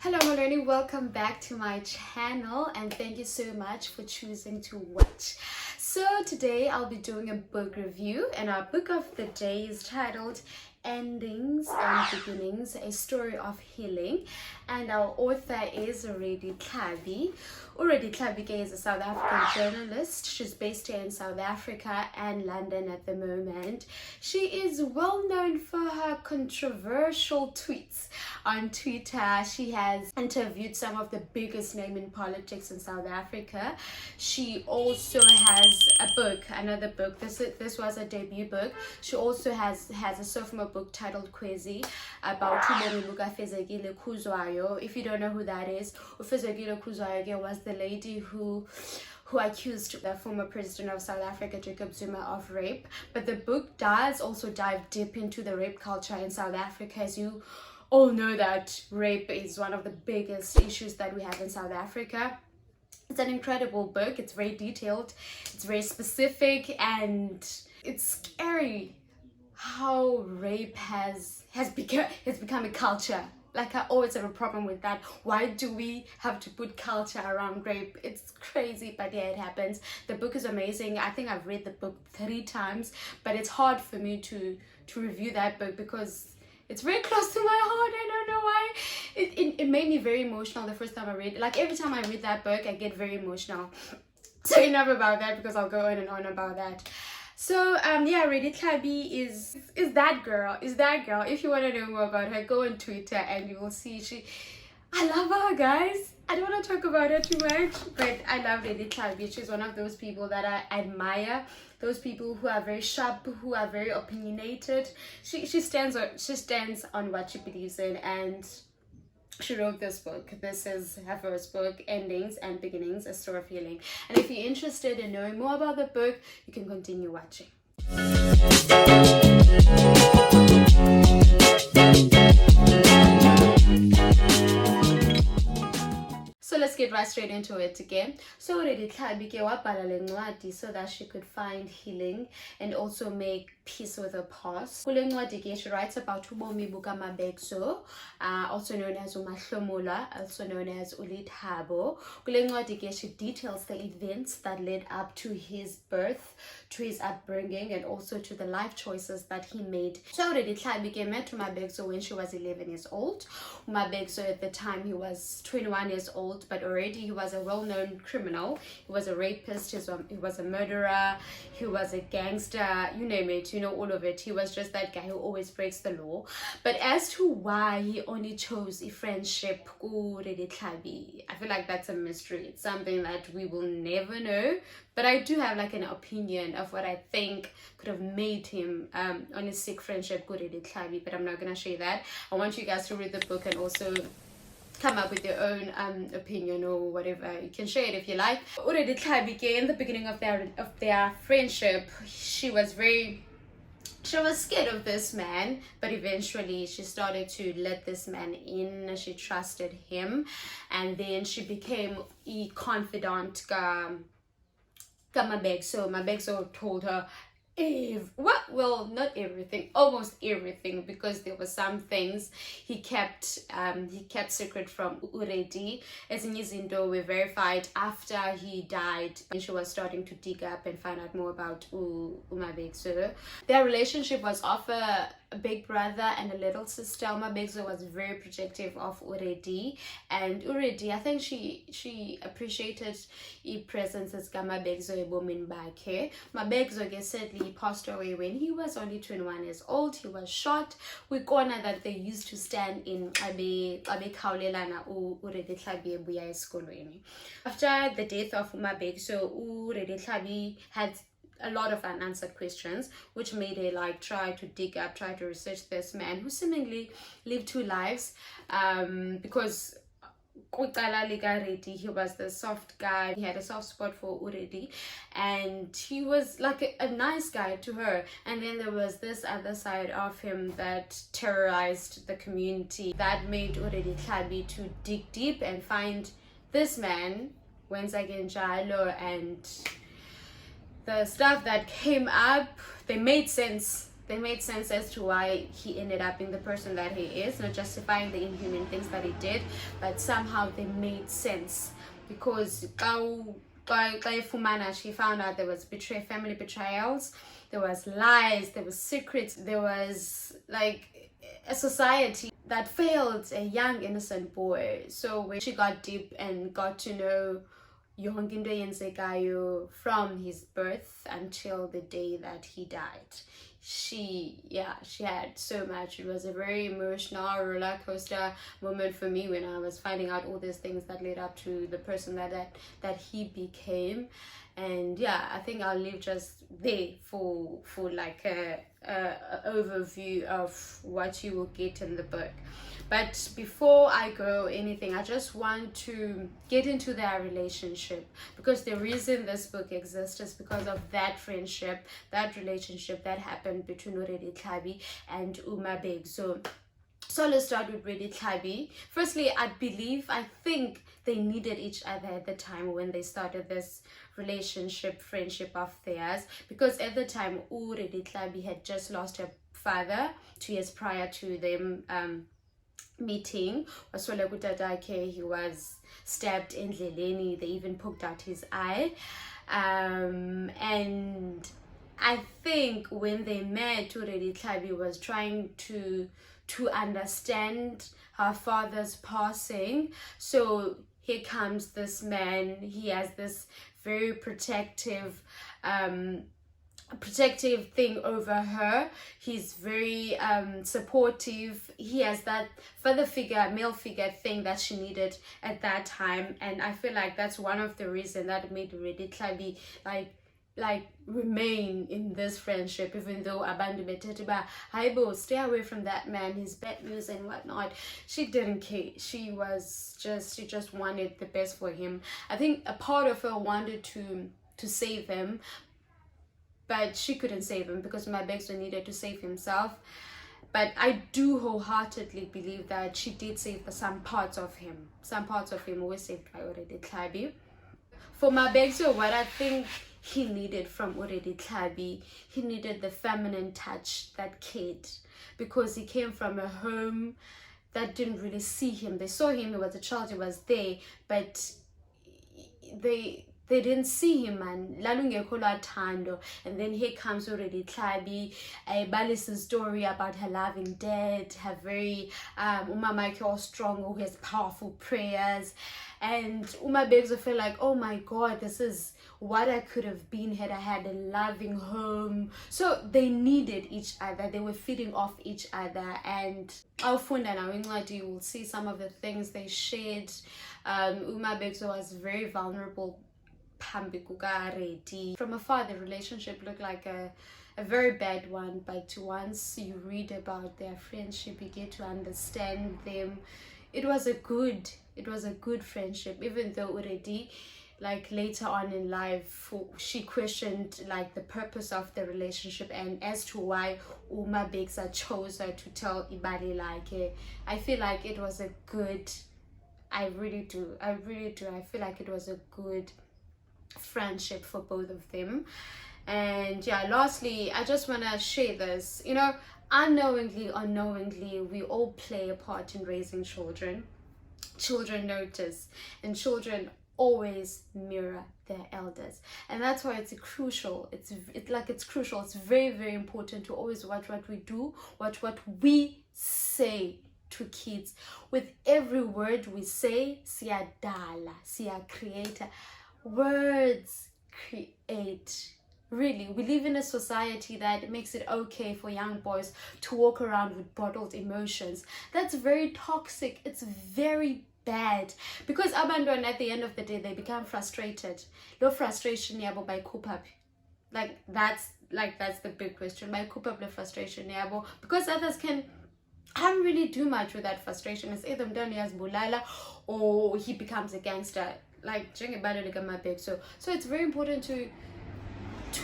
Hello Maloney, welcome back to my channel and thank you so much for choosing to watch. So today I'll be doing a book review and our book of the day is titled Endings and Beginnings, a Story of Healing, and our author is Redi Thlabi. Redi Thlabi is a South African journalist. She's based here in South Africa and London at the moment. She is well known for her controversial tweets on Twitter. She has interviewed some of the biggest names in politics in South Africa. She also has a book, another book. This was a debut book. She also has a sophomore book titled Kwezi about ubomi bukaFezekile Khuzwayo. If you don't know who that is, uFezekile Khuzwayo was the lady who accused the former president of South Africa, Jacob Zuma, of rape. But the book does also dive deep into the rape culture in South Africa. As you all know, that rape is one of the biggest issues that we have in South Africa. It's an incredible book. It's very detailed, it's very specific, and it's scary how rape has become a culture. Like, I always have a problem with that. Why do we have to put culture around rape? It's crazy, but yeah, it happens. The book is amazing. I think I've read the book 3 times, but it's hard for me to review that book because it's very close to my heart. I don't know why. It made me very emotional the first time I read it. Like, every time I read that book, I get very emotional. So enough about that because I'll go on and on about that. So yeah, Redi Thlabi is that girl. If you want to know more about her, go on Twitter and you will see I love her, guys. I don't want to talk about her too much, but I love Redi Thlabi. She's one of those people that I admire. Those people who are very sharp, who are very opinionated. She stands on what she believes in, and she wrote this book. This is her first book, Endings and Beginnings, a Story of Healing. And if you're interested in knowing more about the book, you can continue watching. So let's get right straight into it again. So Redi Thlabi wabhala le ncwadi so that she could find healing and also make peace with her past. Kule ncwadi she writes about ubomi buka Mabegzo, also known as uMahlomola, also known as uLethabo. Kule ncwadi she details the events that led up to his birth, to his upbringing, and also to the life choices that he made. So Redi Thlabi met Mabegzo when she was 11 years old. Mabegzo at the time, he was 21 years old, but already he was a well-known criminal. He was a rapist, he was a murderer, he was a gangster, you name it, you know, all of it. He was just that guy who always breaks the law. But as to why he only chose a friendship with Redi Thlabi, I feel like that's a mystery. It's something that we will never know. But I do have like an opinion of what I think could have made him on a sick friendship with Redi Thlabi, but I'm not going to share that. I want you guys to read the book and also come up with your own opinion or whatever. You can share it if you like. Redi Thlabi, in the beginning of their friendship, she was scared of this man, but eventually she started to let this man in. She trusted him, and then she became a confidant. So Mabegzo told her not everything, almost everything, because there were some things he kept secret from Redi. Ezinye izinto were verified after he died, and she was starting to dig up and find out more about Mabegzo. Their relationship was of a big brother and a little sister. Mabegzo was very protective of Redi, and Redi, I think she appreciated his presence as Mabegzo ebomini bakhe. Mabegzo sadly passed away when he was only 21 years old. He was shot. We corner that they used to stand in Kaale Redi Thlabi ebuya esikolweni. After the death of Mabegzo, Redi Thlabi had a lot of unanswered questions, which made her like try to dig up, try to research this man who seemingly lived 2 lives, because he was the soft guy. He had a soft spot for Redi, and he was like a nice guy to her. And then there was this other side of him that terrorized the community, that made Redi Thlabi to dig deep and find this man, Wenzagenjalo, and the stuff that came up, they made sense They made sense as to why he ended up being the person that he is, not justifying the inhuman things that he did, but somehow they made sense because she found out there was family betrayals, there was lies, there was secrets, there was like a society that failed a young innocent boy. So when she got deep and got to know yonke into eyenzekayo from his birth until the day that he died, she had so much. It was a very emotional roller coaster moment for me when I was finding out all these things that led up to the person that he became. And yeah, I think I'll leave just there for like a overview of what you will get in the book. But before I go anything, I just want to get into their relationship, because the reason this book exists is because of that friendship, that relationship that happened between Redi Thlabi and Mabegzo. So let's start with Redi Thlabi. Firstly, I think they needed each other at the time when they started this relationship, friendship of theirs, because at the time Redi Thlabi had just lost her father 2 years prior to them meeting. He was stabbed in endleleni. They even poked out his eye, and I think when they met, Redi Thlabi was trying to understand her father's passing. So here comes this man. He has this very protective thing over her. He's very supportive. He has that father figure, male figure thing that she needed at that time, and I feel like that's one of the reasons that made Redi Thlabi like remain in this friendship, even though abantu bethethe ba hayibo, stay away from that man, he's bad news and whatnot. She didn't care. She just wanted the best for him. I think a part of her wanted to save him, but she couldn't save him because Mabegzo needed to save himself. But I do wholeheartedly believe that she did save some parts of him. Some parts of him were saved by Redi Thlabi. For Mabegzo, what I think he needed from Redi Thlabi, he needed the feminine touch that cared, because he came from a home that didn't really see him. They saw him, he was a child, he was there, but they didn't see him, man. And then here comes Redi Thlabi, Balis's story about her loving dad, her very umama strong, who has powerful prayers. And Mabegzo felt like, oh my God, this is what I could have been had I had a loving home. So they needed each other. They were feeding off each other. And you will see some of the things they shared. Mabegzo was very vulnerable. From afar, the relationship looked like a very bad one, but once you read about their friendship, you get to understand them. It was a good friendship, even though Redi, like later on in life, she questioned like the purpose of the relationship and as to why Mabegzo chose her to tell Ibali like I feel like it was a good, I really do, I feel like it was a good friendship for both of them. And yeah, lastly, I just want to share this, unknowingly, unknowingly, we all play a part in raising children. Children notice, and children always mirror their elders, and that's why it's crucial. It's crucial. It's very, very important to always watch what we do, watch what we say to kids. With every word we say, siyadala, siyacreate. Words create. Really, we live in a society that makes it okay for young boys to walk around with bottled emotions. That's very toxic. It's very bad, because abantwana at the end of the day, they become frustrated. No frustration yabo by kupap. That's the big question. By kupap the frustration yabo, because others can't really do much with that frustration. It's either mdani as bulala or he becomes a gangster. So it's very important to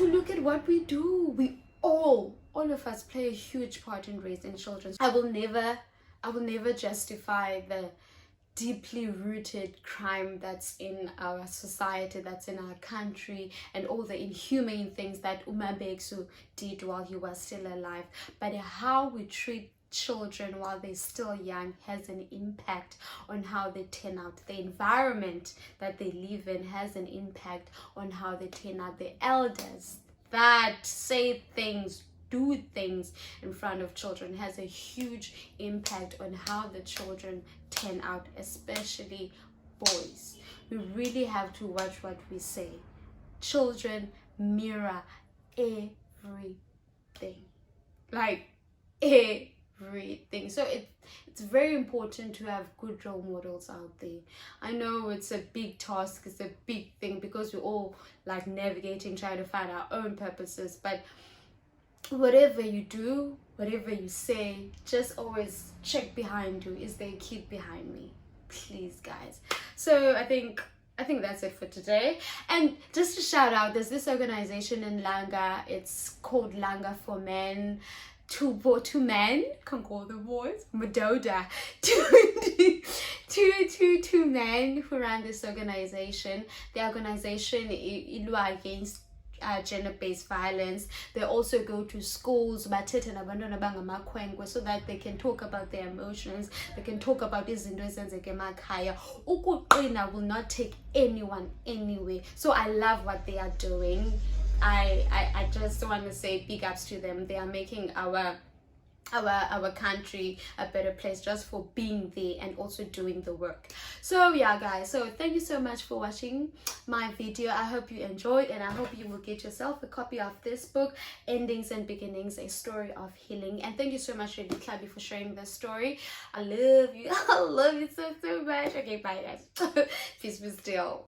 look at what we do. We all of us play a huge part in raising children. I will never justify deeply rooted crime that's in our society, that's in our country, and all the inhumane things that Mabegzo did while he was still alive. But how we treat children while they're still young has an impact on how they turn out. The environment that they live in has an impact on how they turn out. The elders that say things, do things in front of children has a huge impact on how the children turn out, especially boys. We really have to watch what we say. Children mirror everything, like everything. So it's very important to have good role models out there. I know it's a big task, it's a big thing, because we're all like navigating, trying to find our own purposes, but whatever you do, whatever you say, just always check behind you. Is there a kid behind me? Please, guys. So I think that's it for today. And just to shout out, there's this organization in Langa. It's called Langa for Men. Two men, can't call them boys, Madoda, two men who run this organization. The organization ilwa against gender-based violence. They also go to schools so that they can talk about their emotions, they can talk about izinto ezenzeka emakhaya. Ukuqina will not take anyone anywhere. So I love what they are doing. I just want to say big ups to them. They are making our country a better place just for being there and also doing the work. So yeah, guys, so thank you so much for watching my video. I hope you enjoyed, and I hope you will get yourself a copy of this book, Endings and Beginnings, A Story of Healing. And thank you so much, Redi Thlabi, for sharing this story. I love you. I love you so much. Okay, bye guys. Peace be still.